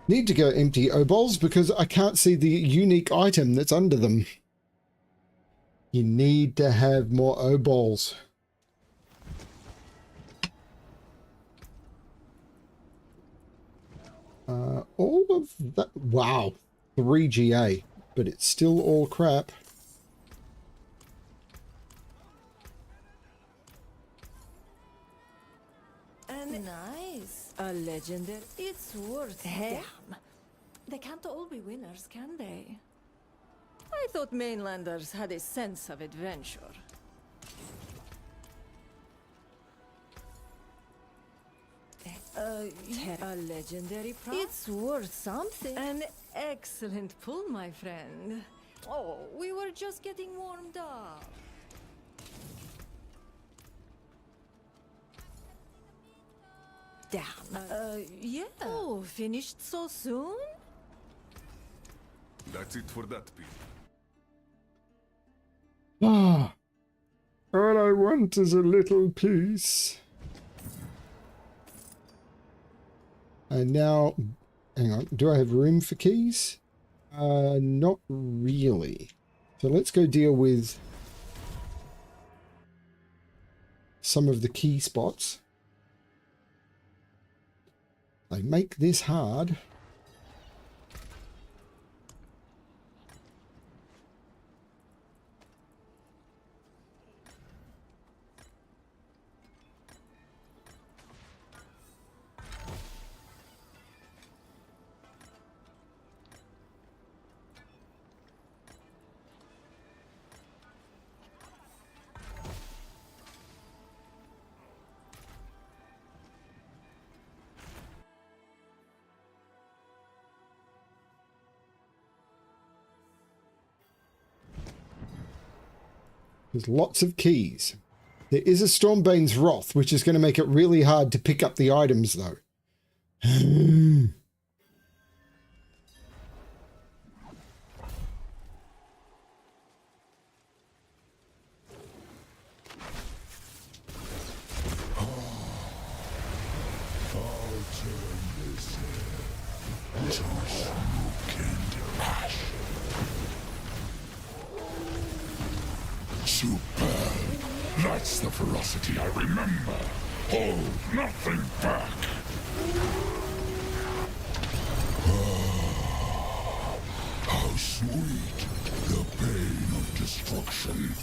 Need to go empty obols because I can't see the unique item that's under them. You need to have more obols. All of that. Wow. 3 GA. But it's still all crap. And nice. A legendary. It's worth. Hey. Damn. They can't all be winners, can they? I thought mainlanders had a sense of adventure. A legendary prop? It's worth something. An excellent pull, my friend. Oh, we were just getting warmed up. Damn. Yeah. Oh, finished so soon? That's it for that piece. Ah, all I want is a little peace. And now, hang on, do I have room for keys? Not really. So let's go deal with some of the key spots. They make this hard. There's lots of keys. There is a Stormbane's Wrath, which is going to make it really hard to pick up the items, though. Superb. That's the ferocity I remember. Hold nothing back. How sweet the pain of destruction.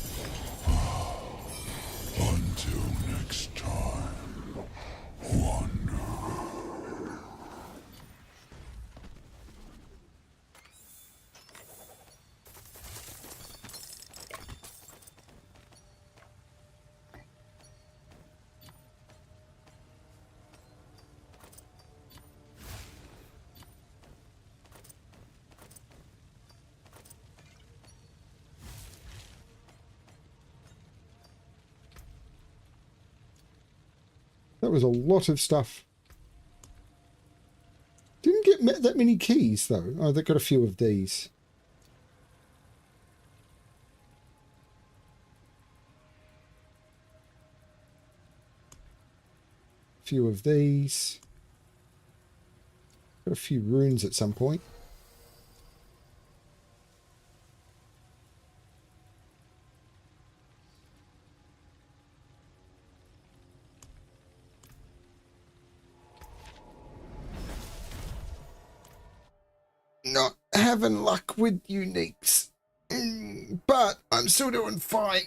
Until next time, wander. That was a lot of stuff. Didn't get that many keys, though. Oh, they've got a few of these. Few of these. Got a few runes at some point. Not having luck with uniques. But I'm still doing fine.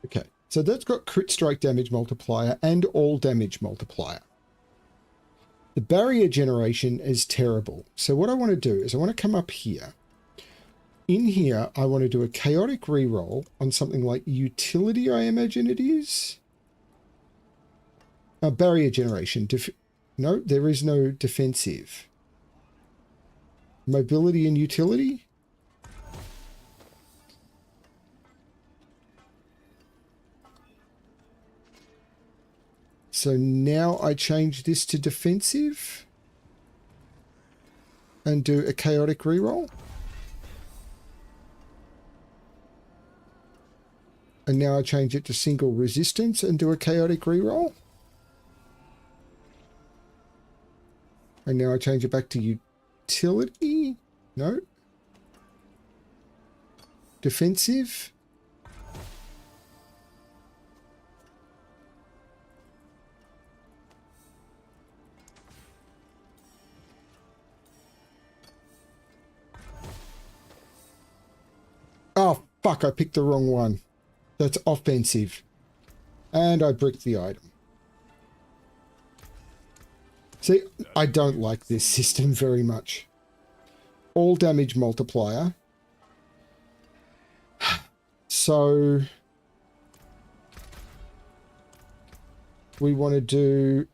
Okay, so that's got crit strike damage multiplier and all damage multiplier. The barrier generation is terrible. So what I want to do is I want to come up here. In here, I want to do a chaotic reroll on something like utility, I imagine it is. Barrier generation. No, there is no defensive. Mobility and utility? So now I change this to defensive and do a chaotic reroll. And now I change it to single resistance and do a chaotic reroll. And now I change it back to utility. No. Defensive. Fuck, I picked the wrong one. That's offensive. And I bricked the item. See, I don't like this system very much. All damage multiplier. So we want to do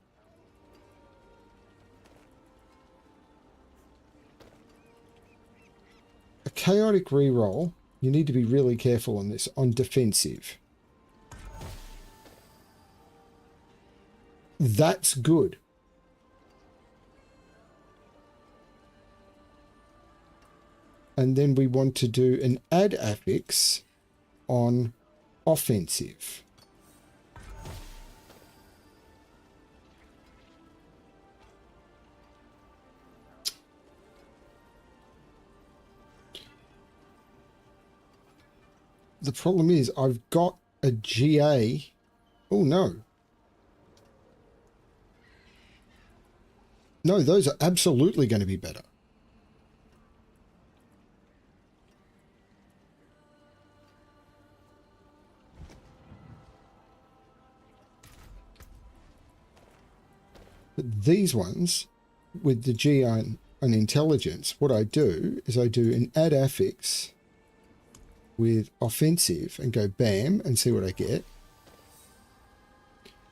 a chaotic reroll. You need to be really careful on this, on defensive. That's good. And then we want to do an add affix on offensive. The problem is I've got a GA. Oh, no. No, those are absolutely going to be better. But these ones, with the GI and intelligence, what I do is I do an add affix with offensive and go bam and see what I get.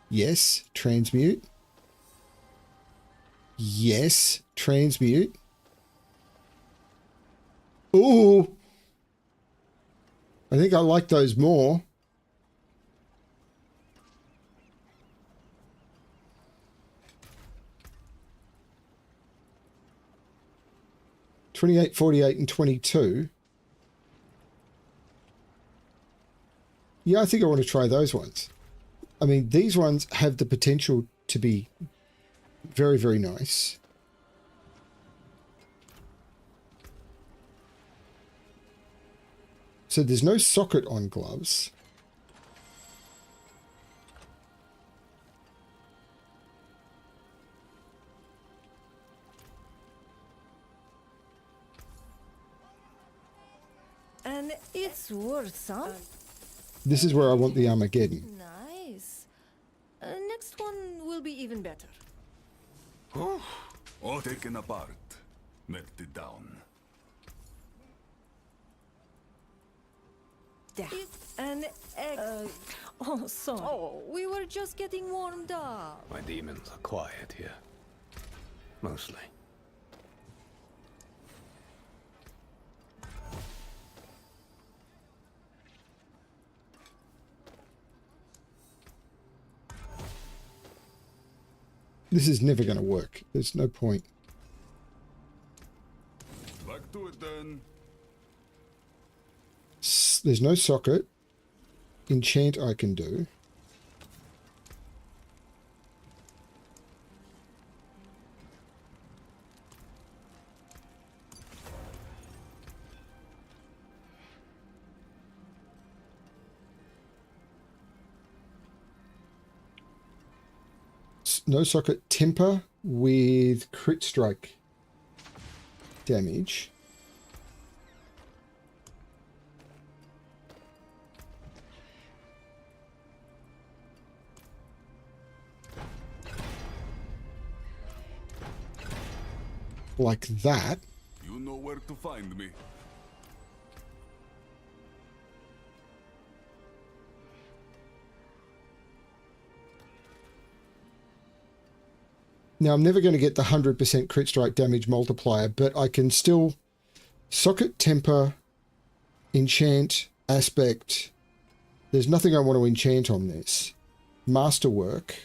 Yes, transmute. Yes, transmute. Ooh. I think I like those more. $28, $48, and $22. Yeah, I think I want to try those ones. I mean, these ones have the potential to be very, very nice. So there's no socket on gloves. And it's worth some. This is where I want the Armageddon. Nice. Next one will be even better. All taken apart, melted down. It's an egg. Oh, sorry. Oh, we were just getting warmed up. My demons are quiet here. Mostly. This is never going to work. There's no point. Back to it then. There's no socket. Enchant I can do. No socket temper with crit strike damage. Like that. You know where to find me. Now, I'm never going to get the 100% crit strike damage multiplier, but I can still socket, temper, enchant, aspect. There's nothing I want to enchant on this. Masterwork.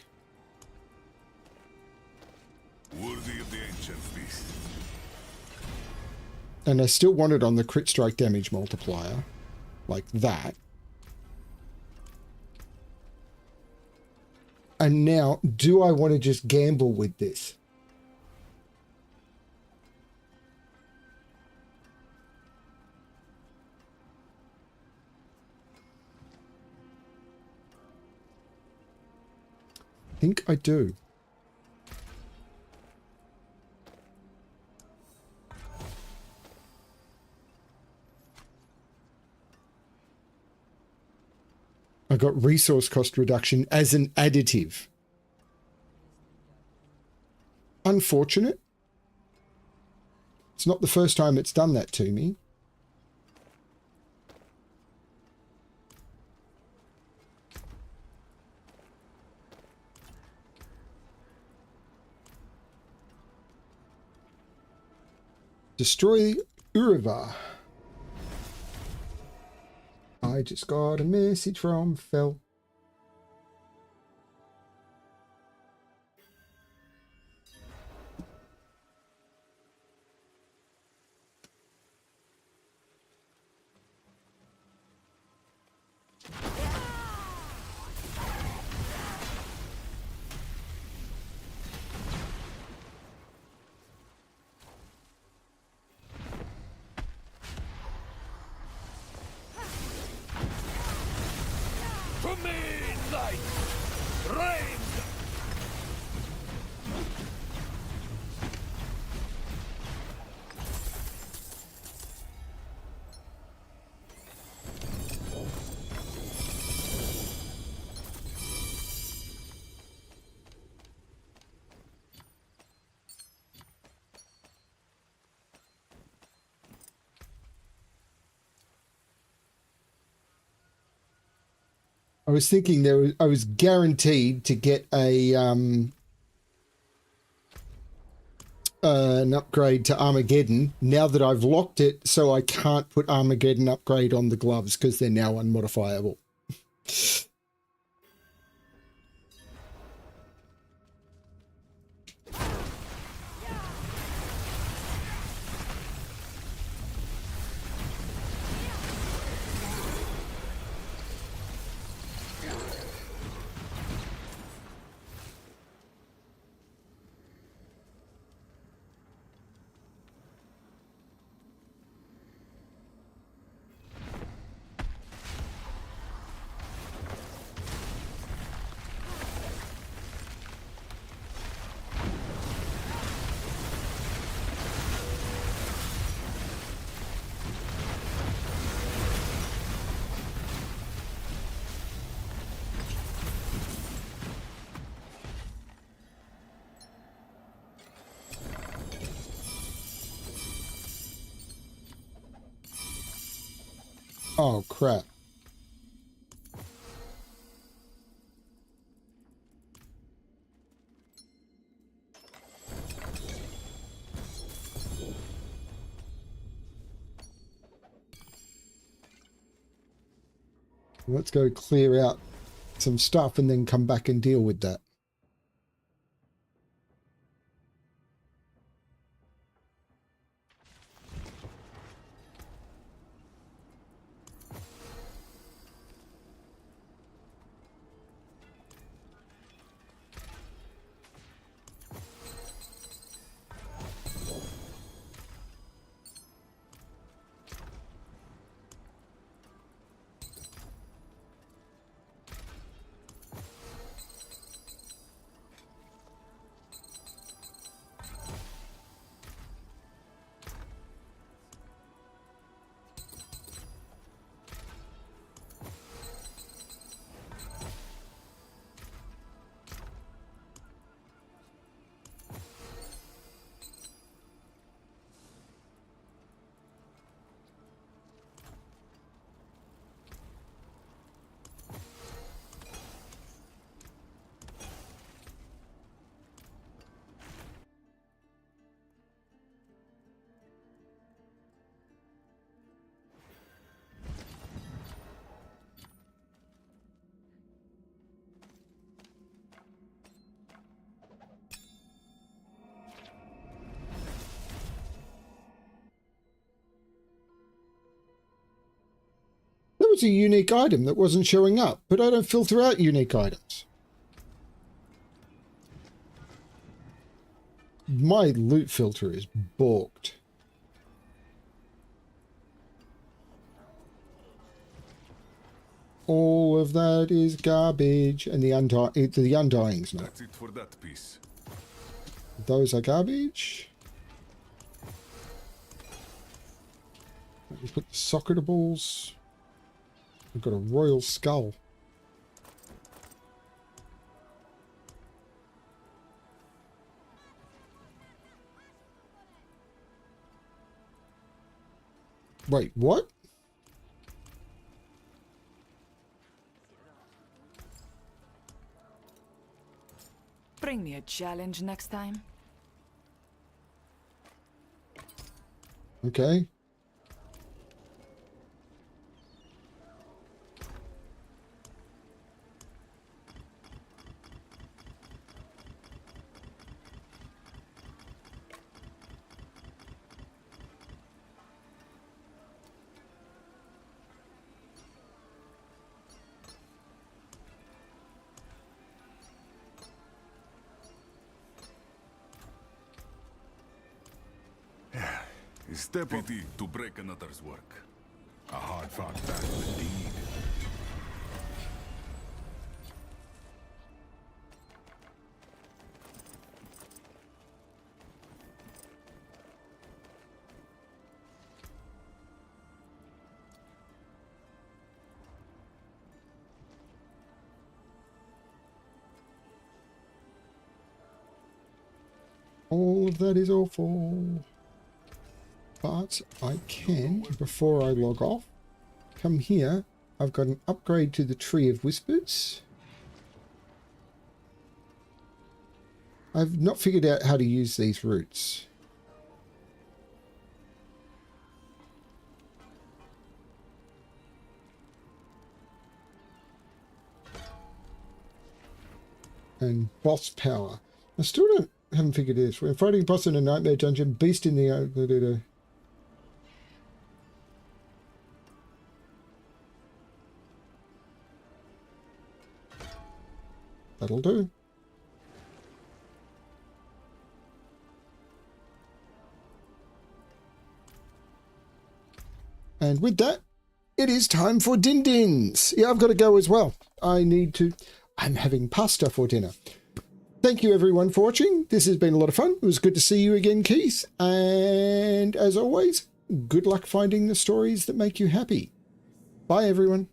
Worthy of the ancient beast. And I still want it on the crit strike damage multiplier. Like that. And now, do I want to just gamble with this? I think I do. I got resource cost reduction as an additive. Unfortunate. It's not the first time it's done that to me. Destroy Uriva. I just got a message from Phil. To me, light! Rain! I was thinking I was guaranteed to get an upgrade to Armageddon now that I've locked it, so I can't put Armageddon upgrade on the gloves because they're now unmodifiable. Oh, crap. Let's go clear out some stuff and then come back and deal with that. That was a unique item that wasn't showing up, but I don't filter out unique items. My loot filter is balked. All of that is garbage, and the Undying's not. That's it for that piece. Those are garbage. Let me put the socketables. We've got a royal skull. Wait, what? Bring me a challenge next time. Okay. Step pity to break another's work. A hard-fought battle indeed. All of that is awful. But I can, before I log off, come here. I've got an upgrade to the Tree of Whispers. I've not figured out how to use these roots. And boss power. I still haven't figured this. We're fighting a boss in a nightmare dungeon, beast in the That'll do. And with that, it is time for din-dins. Yeah, I've got to go as well. I'm having pasta for dinner. Thank you everyone for watching. This has been a lot of fun. It was good to see you again, Keith. And as always, good luck finding the stories that make you happy. Bye everyone.